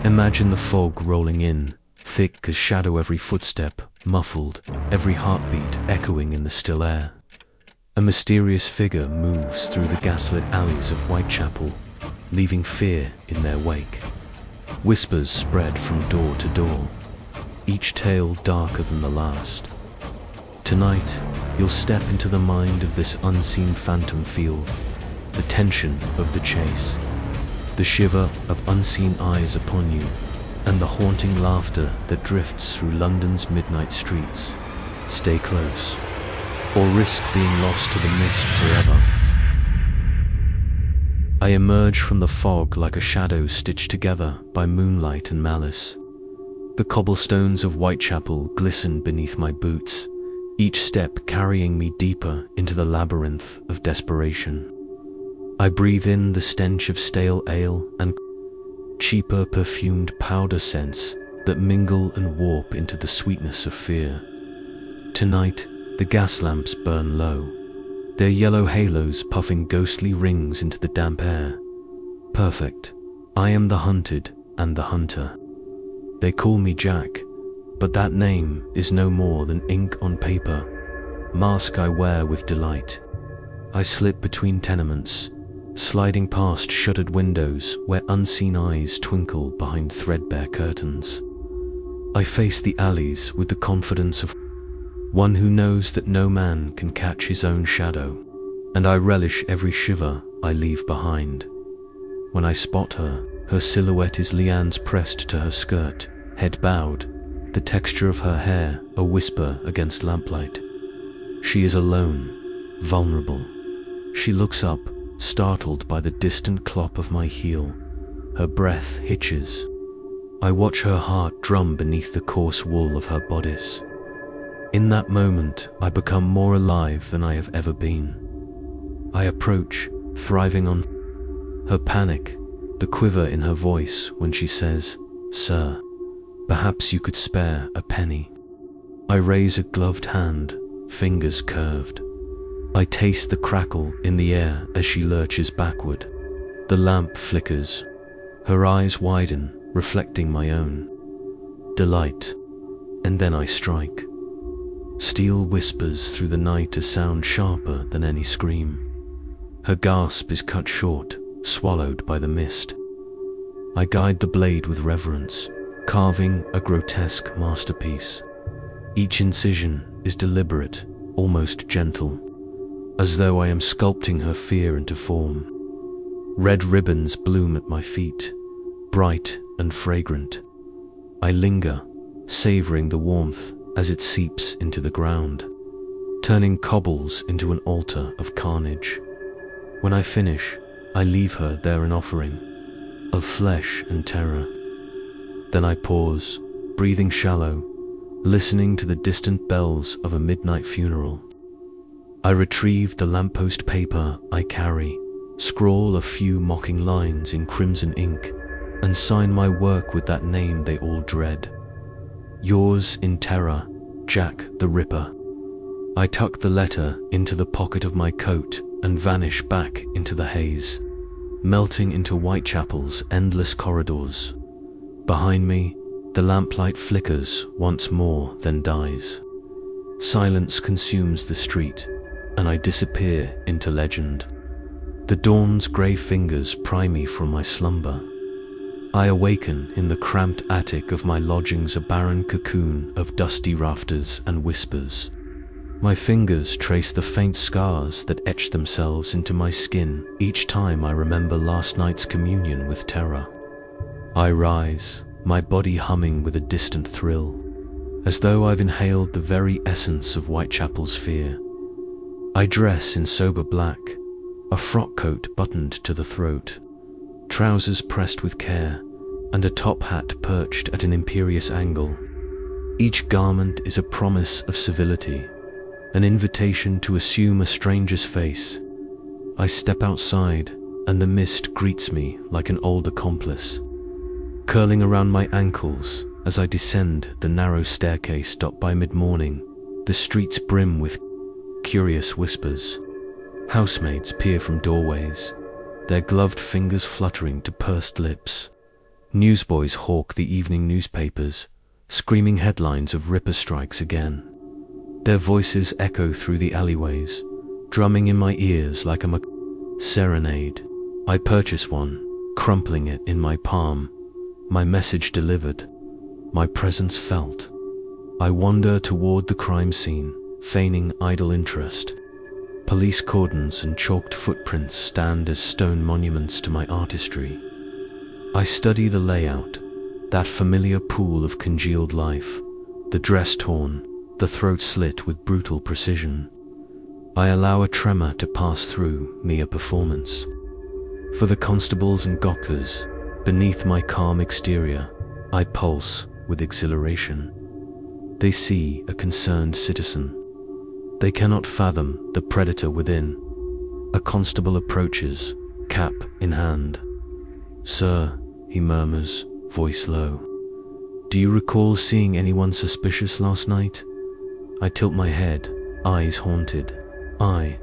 Imagine the fog rolling in, thick as shadow, every footstep muffled, every heartbeat echoing in the still air. A mysterious figure moves through the gaslit alleys of Whitechapel, leaving fear in their wake. Whispers spread from door to door, each tale darker than the last. Tonight, you'll step into the mind of this unseen phantom, feel the tension of the chase, the shiver of unseen eyes upon you, and the haunting laughter that drifts through London's midnight streets. Stay close, or risk being lost to the mist forever. I emerge from the fog like a shadow stitched together by moonlight and malice. The cobblestones of Whitechapel glisten beneath my boots, each step carrying me deeper into the labyrinth of desperation. I breathe in the stench of stale ale and cheaper perfumed powder scents that mingle and warp into the sweetness of fear. Tonight, the gas lamps burn low, their yellow halos puffing ghostly rings into the damp air. Perfect. I am the hunted and the hunter. They call me Jack, but that name is no more than ink on paper, mask I wear with delight. I slip between tenements, sliding past shuttered windows where unseen eyes twinkle behind threadbare curtains. I face the alleys with the confidence of one who knows that no man can catch his own shadow, and I relish every shiver I leave behind. When I spot her, her silhouette is lianes pressed to her skirt, head bowed, the texture of her hair a whisper against lamplight. She is alone, vulnerable. She looks up, startled by the distant clop of my heel. Her breath hitches. I watch her heart drum beneath the coarse wool of her bodice. In that moment, I become more alive than I have ever been. I approach, thriving on her panic, the quiver in her voice when she says, "Sir, perhaps you could spare a penny." I raise a gloved hand, fingers curved. I taste the crackle in the air as she lurches backward. The lamp flickers. Her eyes widen, reflecting my own. Delight. And then I strike. Steel whispers through the night, a sound sharper than any scream. Her gasp is cut short, swallowed by the mist. I guide the blade with reverence, carving a grotesque masterpiece. Each incision is deliberate, almost gentle, as though I am sculpting her fear into form. Red ribbons bloom at my feet, bright and fragrant. I linger, savoring the warmth as it seeps into the ground, turning cobbles into an altar of carnage. When I finish, I leave her there an offering of flesh and terror. Then I pause, breathing shallow, listening to the distant bells of a midnight funeral. I retrieve the lamppost paper I carry, scrawl a few mocking lines in crimson ink, and sign my work with that name they all dread. Yours in terror, Jack the Ripper. I tuck the letter into the pocket of my coat and vanish back into the haze, melting into Whitechapel's endless corridors. Behind me, the lamplight flickers once more, then dies. Silence consumes the street, and I disappear into legend. The dawn's grey fingers pry me from my slumber. I awaken in the cramped attic of my lodgings, a barren cocoon of dusty rafters and whispers. My fingers trace the faint scars that etch themselves into my skin each time I remember last night's communion with terror. I rise, my body humming with a distant thrill, as though I've inhaled the very essence of Whitechapel's fear. I dress in sober black, a frock coat buttoned to the throat, trousers pressed with care, and a top hat perched at an imperious angle. Each garment is a promise of civility, an invitation to assume a stranger's face. I step outside, and the mist greets me like an old accomplice, curling around my ankles as I descend the narrow staircase dot by mid-morning. The streets brim with curious whispers. Housemaids peer from doorways, their gloved fingers fluttering to pursed lips. Newsboys hawk the evening newspapers, screaming headlines of Ripper strikes again. Their voices echo through the alleyways, drumming in my ears like a serenade. I purchase one, crumpling it in my palm, my message delivered, my presence felt. I wander toward the crime scene, feigning idle interest. Police cordons and chalked footprints stand as stone monuments to my artistry. I study the layout, that familiar pool of congealed life, the dress torn, the throat slit with brutal precision. I allow a tremor to pass through me, a performance. For the constables and gawkers, beneath my calm exterior, I pulse with exhilaration. They see a concerned citizen. They cannot fathom the predator within. A constable approaches, cap in hand. "Sir," he murmurs, voice low, "do you recall seeing anyone suspicious last night?" I tilt my head, eyes haunted. I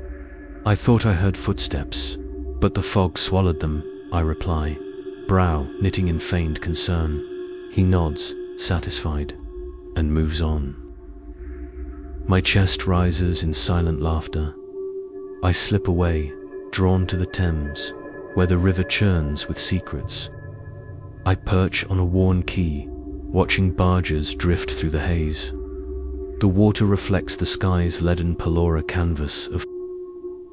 thought I heard footsteps, but the fog swallowed them, I reply, brow knitting in feigned concern. He nods, satisfied, and moves on. My chest rises in silent laughter. I slip away, drawn to the Thames, where the river churns with secrets. I perch on a worn quay, watching barges drift through the haze. The water reflects the sky's leaden Pelora canvas of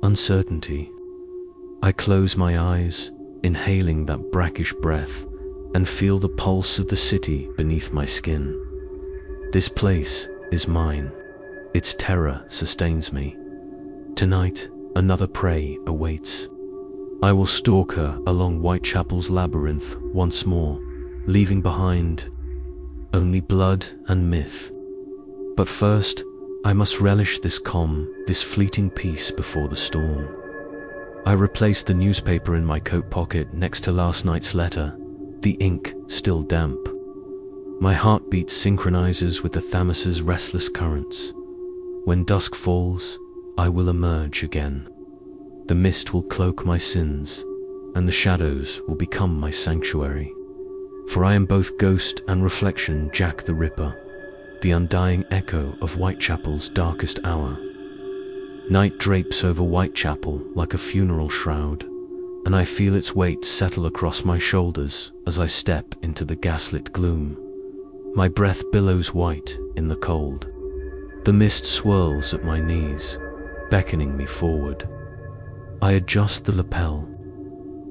uncertainty. I close my eyes, inhaling that brackish breath, and feel the pulse of the city beneath my skin. This place is mine. Its terror sustains me. Tonight, another prey awaits. I will stalk her along Whitechapel's labyrinth once more, leaving behind only blood and myth. But first, I must relish this calm, this fleeting peace before the storm. I replace the newspaper in my coat pocket next to last night's letter, the ink still damp. My heartbeat synchronizes with the Thamus's restless currents. When dusk falls, I will emerge again. The mist will cloak my sins, and the shadows will become my sanctuary. For I am both ghost and reflection, Jack the Ripper, the undying echo of Whitechapel's darkest hour. Night drapes over Whitechapel like a funeral shroud, and I feel its weight settle across my shoulders as I step into the gaslit gloom. My breath billows white in the cold. The mist swirls at my knees, beckoning me forward. I adjust the lapel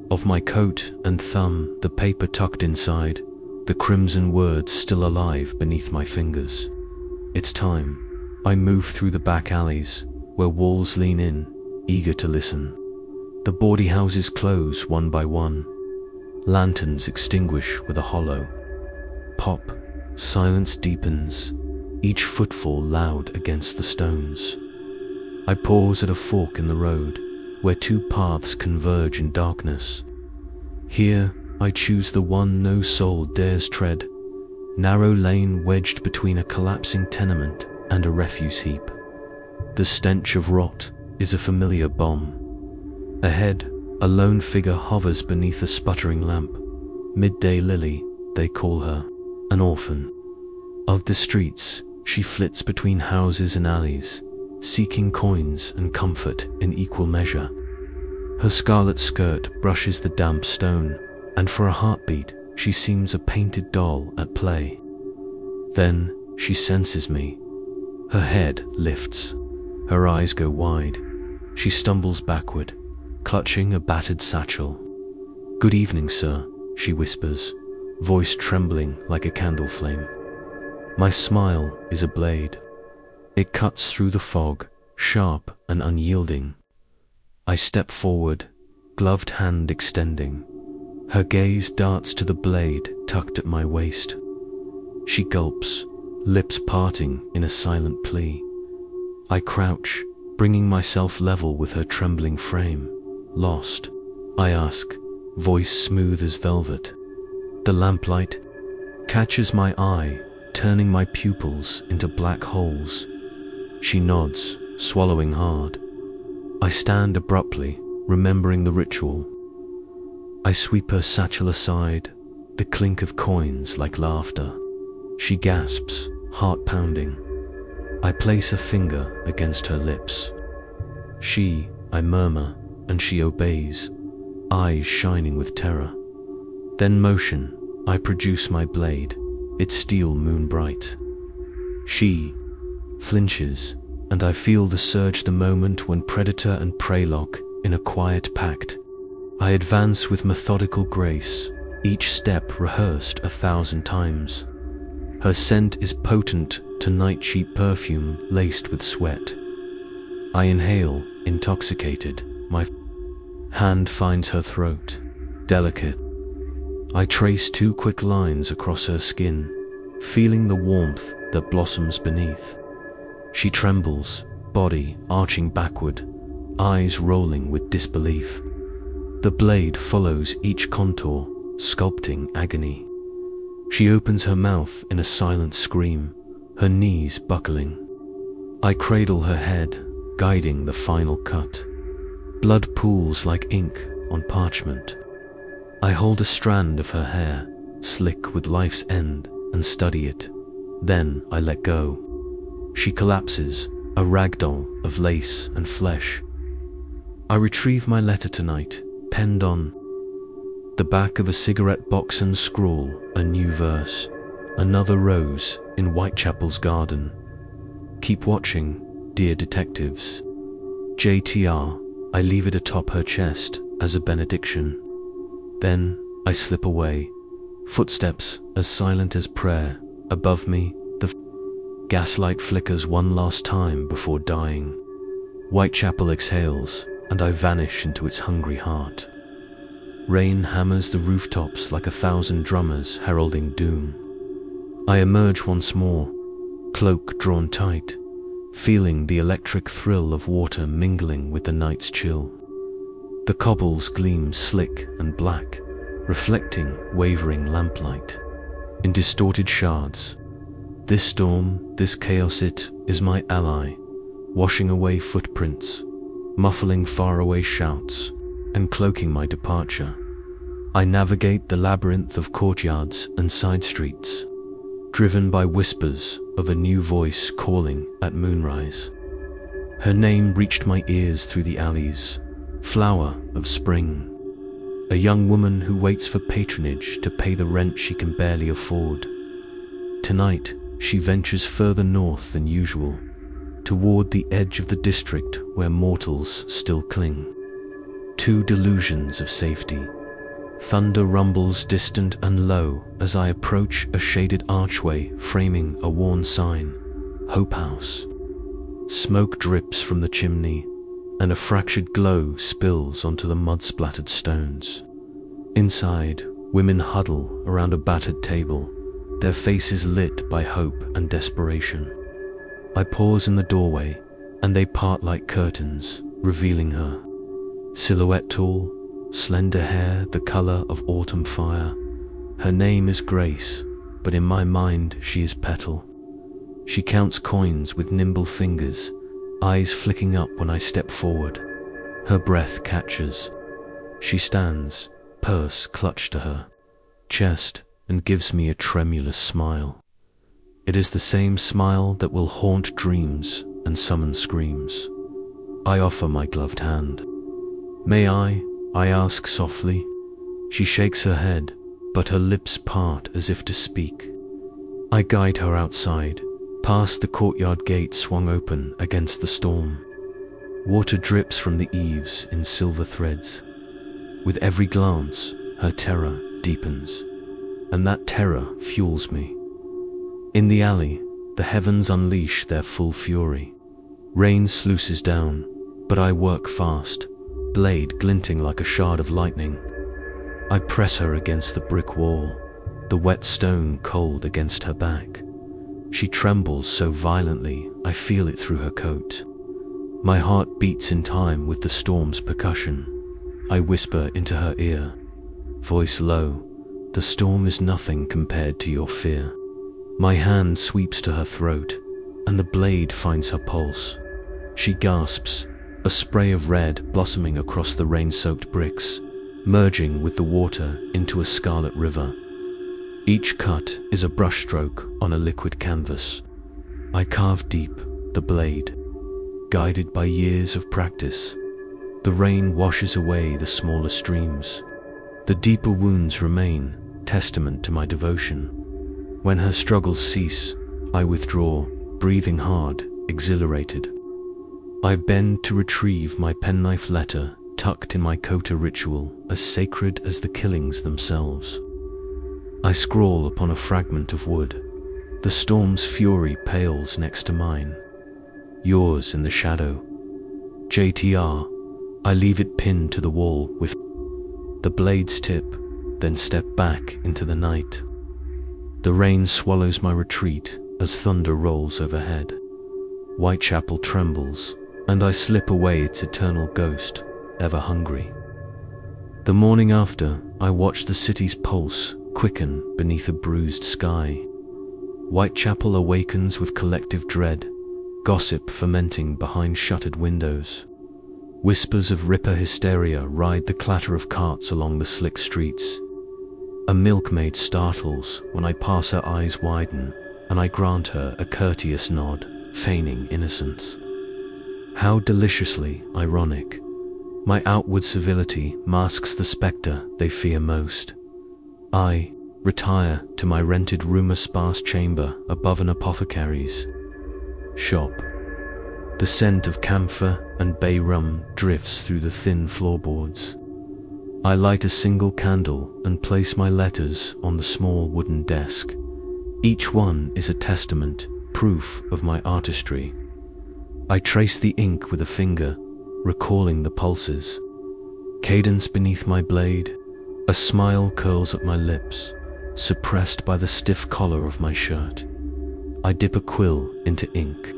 of my coat and thumb the paper tucked inside, the crimson words still alive beneath my fingers. It's time. I move through the back alleys, where walls lean in, eager to listen. The bawdy houses close one by one. Lanterns extinguish with a hollow pop. Silence deepens, each footfall loud against the stones. I pause at a fork in the road, where two paths converge in darkness. Here, I choose the one no soul dares tread, narrow lane wedged between a collapsing tenement and a refuse heap. The stench of rot is a familiar bomb. Ahead, a lone figure hovers beneath a sputtering lamp. Midday Lily, they call her, an orphan. Of the streets, she flits between houses and alleys, seeking coins and comfort in equal measure. Her scarlet skirt brushes the damp stone, and for a heartbeat, she seems a painted doll at play. Then she senses me. Her head lifts. Her eyes go wide. She stumbles backward, clutching a battered satchel. "Good evening, sir," she whispers, voice trembling like a candle flame. My smile is a blade. It cuts through the fog, sharp and unyielding. I step forward, gloved hand extending. Her gaze darts to the blade tucked at my waist. She gulps, lips parting in a silent plea. I crouch, bringing myself level with her trembling frame. "Lost?" I ask, voice smooth as velvet. The lamplight catches my eye, turning my pupils into black holes. She nods, swallowing hard. I stand abruptly, remembering the ritual. I sweep her satchel aside, the clink of coins like laughter. She gasps, heart pounding. I place a finger against her lips. I murmur, and she obeys, eyes shining with terror. Then motion, I produce my blade, its steel moon bright. She flinches, and I feel the surge, the moment when predator and prey lock in a quiet pact. I advance with methodical grace, each step rehearsed 1,000 times. Her scent is potent to night-cheap perfume laced with sweat. I inhale, intoxicated. My hand finds her throat, delicate. I trace 2 quick lines across her skin, feeling the warmth that blossoms beneath. She trembles, body arching backward, eyes rolling with disbelief. The blade follows each contour, sculpting agony. She opens her mouth in a silent scream, her knees buckling. I cradle her head, guiding the final cut. Blood pools like ink on parchment. I hold a strand of her hair, slick with life's end, and study it. Then I let go. She collapses, a ragdoll of lace and flesh. I retrieve my letter tonight, penned on the back of a cigarette box, and scrawl a new verse. Another rose in Whitechapel's garden. Keep watching, dear detectives. JTR. I leave it atop her chest as a benediction. Then I slip away, footsteps as silent as prayer. Above me, the gaslight flickers one last time before dying. Whitechapel exhales, and I vanish into its hungry heart. Rain hammers the rooftops like 1,000 drummers heralding doom. I emerge once more, cloak drawn tight, feeling the electric thrill of water mingling with the night's chill. The cobbles gleam slick and black, reflecting wavering lamplight in distorted shards. This storm, this chaos, it is my ally, washing away footprints, muffling faraway shouts, and cloaking my departure. I navigate the labyrinth of courtyards and side streets, driven by whispers of a new voice calling at moonrise. Her name reached my ears through the alleys, flower of spring. A young woman who waits for patronage to pay the rent she can barely afford. Tonight, she ventures further north than usual, toward the edge of the district where mortals still cling. 2 delusions of safety. Thunder rumbles distant and low as I approach a shaded archway framing a worn sign, Hope House. Smoke drips from the chimney, and a fractured glow spills onto the mud-splattered stones. Inside, women huddle around a battered table, their faces lit by hope and desperation. I pause in the doorway, and they part like curtains, revealing her. Silhouette tall, slender hair the color of autumn fire. Her name is Grace, but in my mind she is Petal. She counts coins with nimble fingers, eyes flicking up when I step forward. Her breath catches. She stands, purse clutched to her chest, and gives me a tremulous smile. It is the same smile that will haunt dreams and summon screams. I offer my gloved hand. May I ask softly. She shakes her head, but her lips part as if to speak. I guide her outside, past the courtyard gate swung open against the storm. Water drips from the eaves in silver threads. With every glance, her terror deepens, and that terror fuels me. In the alley, the heavens unleash their full fury. Rain sluices down, but I work fast, blade glinting like a shard of lightning. I press her against the brick wall, the wet stone cold against her back. She trembles so violently, I feel it through her coat. My heart beats in time with the storm's percussion. I whisper into her ear, voice low, "The storm is nothing compared to your fear." My hand sweeps to her throat, and the blade finds her pulse. She gasps, a spray of red blossoming across the rain-soaked bricks, merging with the water into a scarlet river. Each cut is a brushstroke on a liquid canvas. I carve deep, the blade, guided by years of practice. The rain washes away the smaller streams. The deeper wounds remain, testament to my devotion. When her struggles cease, I withdraw, breathing hard, exhilarated. I bend to retrieve my penknife letter, tucked in my kota ritual, as sacred as the killings themselves. I scrawl upon a fragment of wood. The storm's fury pales next to mine. Yours in the shadow. JTR. I leave it pinned to the wall with the blade's tip, then step back into the night. The rain swallows my retreat as thunder rolls overhead. Whitechapel trembles, and I slip away its eternal ghost, ever hungry. The morning after, I watch the city's pulse quicken beneath a bruised sky. Whitechapel awakens with collective dread, gossip fermenting behind shuttered windows. Whispers of ripper hysteria ride the clatter of carts along the slick streets. A milkmaid startles when I pass, her eyes widen, and I grant her a courteous nod, feigning innocence. How deliciously ironic. My outward civility masks the spectre they fear most. I retire to my rented rumor-sparse chamber above an apothecary's shop. The scent of camphor and bay rum drifts through the thin floorboards. I light a single candle and place my letters on the small wooden desk. Each one is a testament, proof of my artistry. I trace the ink with a finger, recalling the pulses. Cadence beneath my blade, a smile curls at my lips, suppressed by the stiff collar of my shirt. I dip a quill into ink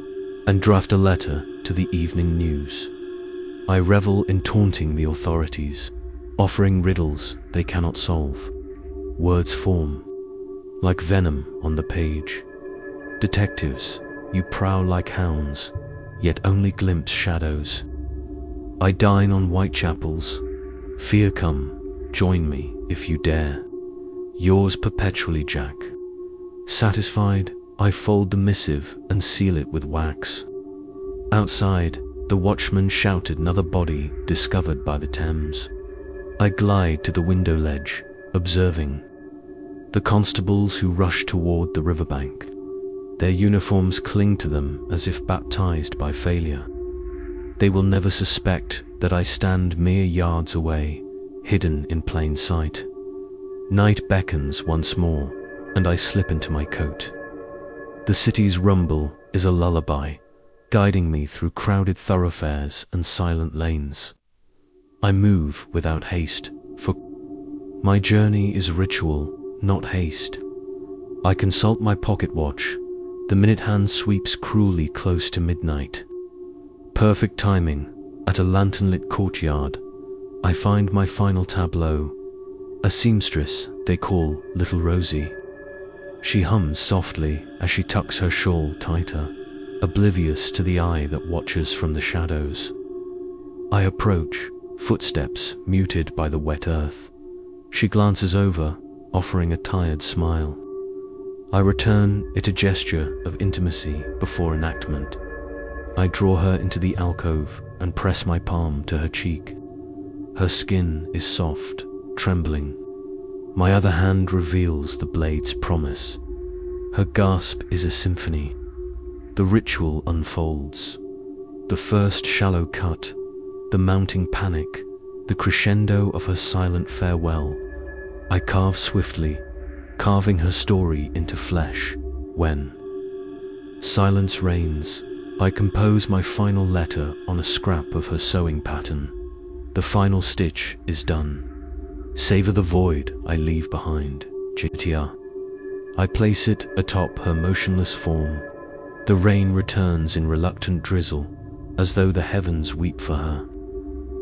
and draft a letter to the evening news. I revel in taunting the authorities, offering riddles they cannot solve. Words form, like venom on the page. Detectives, you prowl like hounds, yet only glimpse shadows. I dine on Whitechapel's. Fear come, join me if you dare. Yours perpetually, Jack. Satisfied, I fold the missive and seal it with wax. Outside, the watchman shouted another body discovered by the Thames. I glide to the window ledge, observing the constables who rush toward the riverbank. Their uniforms cling to them as if baptized by failure. They will never suspect that I stand mere yards away, hidden in plain sight. Night beckons once more, and I slip into my coat. The city's rumble is a lullaby, guiding me through crowded thoroughfares and silent lanes. I move without haste, for my journey is ritual, not haste. I consult my pocket watch. The minute hand sweeps cruelly close to midnight. Perfect timing. At a lantern-lit courtyard, I find my final tableau. A seamstress they call Little Rosie. She hums softly as she tucks her shawl tighter, oblivious to the eye that watches from the shadows. I approach, footsteps muted by the wet earth. She glances over, offering a tired smile. I return it a gesture of intimacy before enactment. I draw her into the alcove and press my palm to her cheek. Her skin is soft, trembling. My other hand reveals the blade's promise. Her gasp is a symphony. The ritual unfolds. The first shallow cut, the mounting panic, the crescendo of her silent farewell. I carve swiftly, carving her story into flesh. When silence reigns, I compose my final letter on a scrap of her sewing pattern. The final stitch is done. Savor the void I leave behind, Jitia. I place it atop her motionless form. The rain returns in reluctant drizzle, as though the heavens weep for her.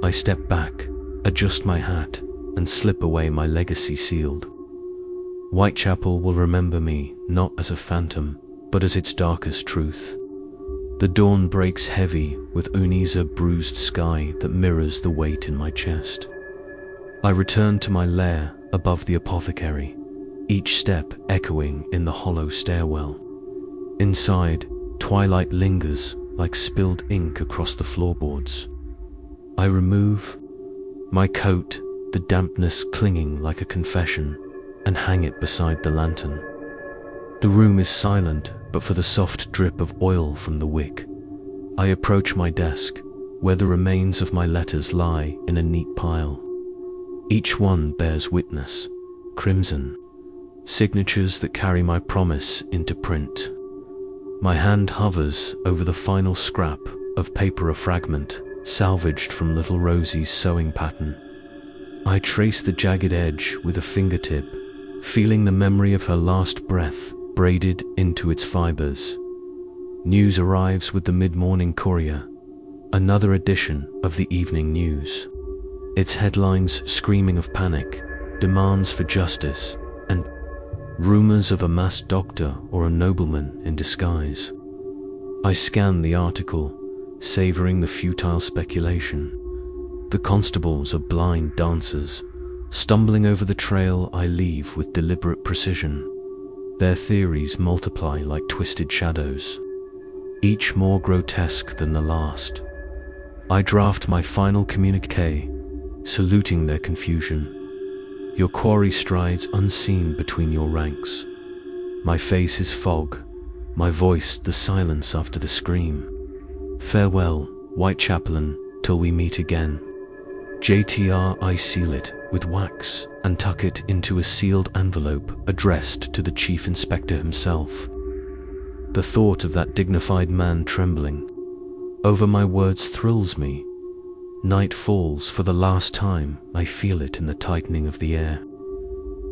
I step back, adjust my hat, and slip away my legacy sealed. Whitechapel will remember me not as a phantom, but as its darkest truth. The dawn breaks heavy with Uni's bruised sky that mirrors the weight in my chest. I return to my lair above the apothecary, each step echoing in the hollow stairwell. Inside, twilight lingers like spilled ink across the floorboards. I remove my coat, the dampness clinging like a confession, and hang it beside the lantern. The room is silent, but for the soft drip of oil from the wick. I approach my desk, where the remains of my letters lie in a neat pile. Each one bears witness, crimson, signatures that carry my promise into print. My hand hovers over the final scrap of paper, a fragment salvaged from little Rosie's sewing pattern. I trace the jagged edge with a fingertip, feeling the memory of her last breath braided into its fibers. News arrives with the mid-morning courier, another edition of the evening news. Its headlines screaming of panic, demands for justice, and rumors of a masked doctor or a nobleman in disguise. I scan the article, savoring the futile speculation. The constables are blind dancers, stumbling over the trail I leave with deliberate precision. Their theories multiply like twisted shadows, each more grotesque than the last. I draft my final communique, saluting their confusion. Your quarry strides unseen between your ranks. My face is fog, my voice the silence after the scream. Farewell, Whitechapel, till we meet again. JTR. I seal it with wax and tuck it into a sealed envelope addressed to the Chief Inspector himself. The thought of that dignified man trembling over my words thrills me. Night falls for the last time. I feel it in the tightening of the air.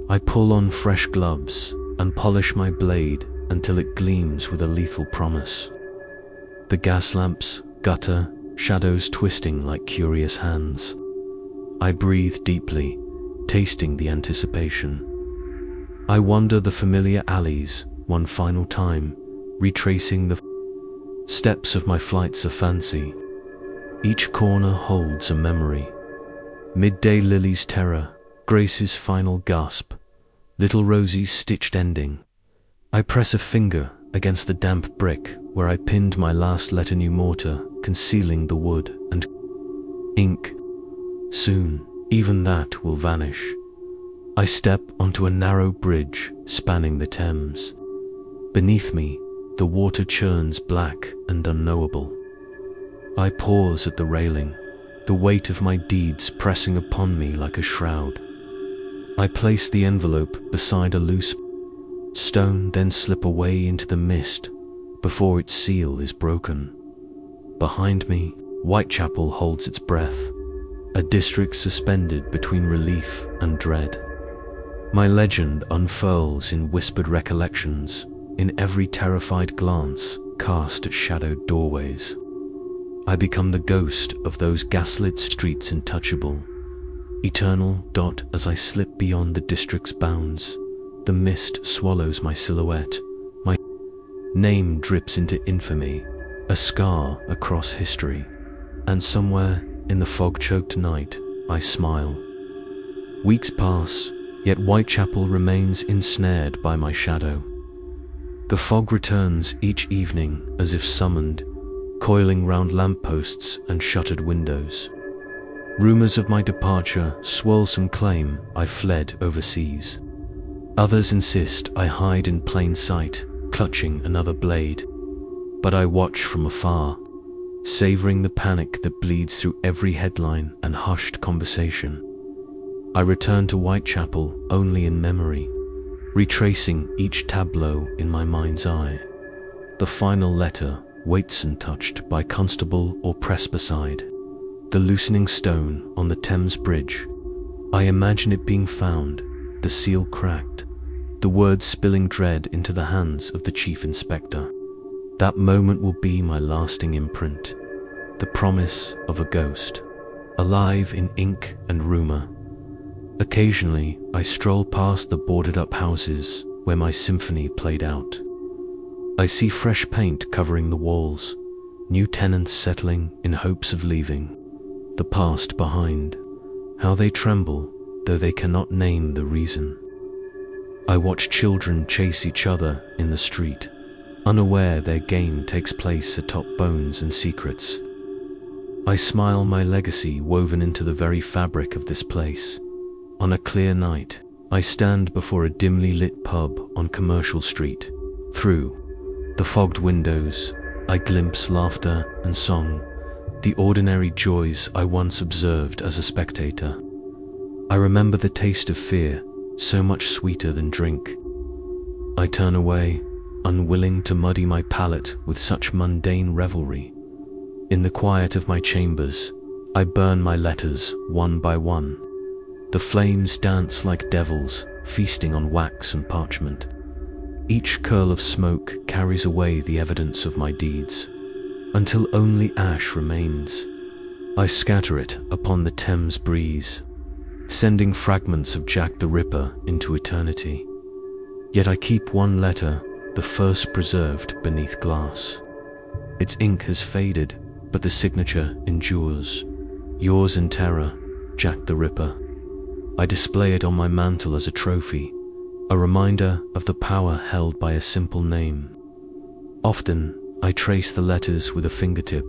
I pull on fresh gloves and polish my blade until it gleams with a lethal promise. The gas lamps gutter, shadows twisting like curious hands. I breathe deeply, tasting the anticipation. I wander the familiar alleys one final time, retracing the steps of my flights of fancy. Each corner holds a memory. Midday Lily's terror, Grace's final gasp, little Rosie's stitched ending. I press a finger against the damp brick where I pinned my last letter, new mortar concealing the wood and ink. Soon, even that will vanish. I step onto a narrow bridge spanning the Thames. Beneath me, the water churns black and unknowable. I pause at the railing, the weight of my deeds pressing upon me like a shroud. I place the envelope beside a loose stone, then slip away into the mist before its seal is broken. Behind me, Whitechapel holds its breath, a district suspended between relief and dread. My legend unfurls in whispered recollections, in every terrified glance cast at shadowed doorways. I become the ghost of those gaslit streets, untouchable, eternal. As I slip beyond the district's bounds, the mist swallows my silhouette. My name drips into infamy, a scar across history, and somewhere in the fog-choked night, I smile. Weeks pass, yet Whitechapel remains ensnared by my shadow. The fog returns each evening as if summoned, coiling round lampposts and shuttered windows. Rumors of my departure swirl. Some claim I fled overseas. Others insist I hide in plain sight, clutching another blade. But I watch from afar, savoring the panic that bleeds through every headline and hushed conversation. I return to Whitechapel only in memory, retracing each tableau in my mind's eye. The final letter waits untouched by constable or press beside the loosening stone on the Thames Bridge. I imagine it being found, the seal cracked, the words spilling dread into the hands of the Chief Inspector. That moment will be my lasting imprint, the promise of a ghost, alive in ink and rumor. Occasionally, I stroll past the boarded-up houses where my symphony played out. I see fresh paint covering the walls, new tenants settling in hopes of leaving the past behind. How they tremble, though they cannot name the reason. I watch children chase each other in the street, unaware their game takes place atop bones and secrets. I smile my legacy woven into the very fabric of this place. On a clear night, I stand before a dimly lit pub on Commercial Street. Through the fogged windows, I glimpse laughter and song, the ordinary joys I once observed as a spectator. I remember the taste of fear, so much sweeter than drink. I turn away, unwilling to muddy my palate with such mundane revelry. In the quiet of my chambers, I burn my letters one by one. The flames dance like devils, feasting on wax and parchment. Each curl of smoke carries away the evidence of my deeds, until only ash remains. I scatter it upon the Thames breeze, sending fragments of Jack the Ripper into eternity. Yet I keep one letter, the first preserved beneath glass. Its ink has faded, but the signature endures. Yours in terror, Jack the Ripper. I display it on my mantle as a trophy, a reminder of the power held by a simple name. Often, I trace the letters with a fingertip,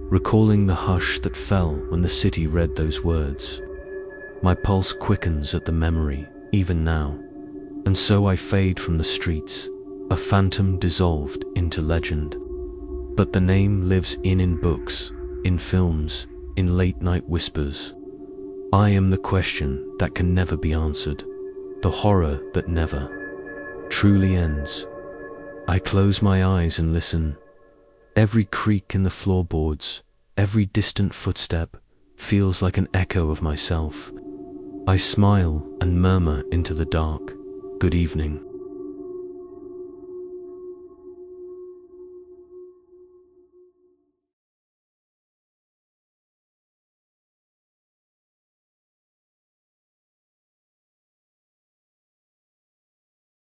recalling the hush that fell when the city read those words. My pulse quickens at the memory, even now, and so I fade from the streets, a phantom dissolved into legend. But the name lives in books, in films, in late-night whispers. I am the question that can never be answered, the horror that never truly ends. I close my eyes and listen. Every creak in the floorboards, every distant footstep, feels like an echo of myself. I smile and murmur into the dark, "Good evening."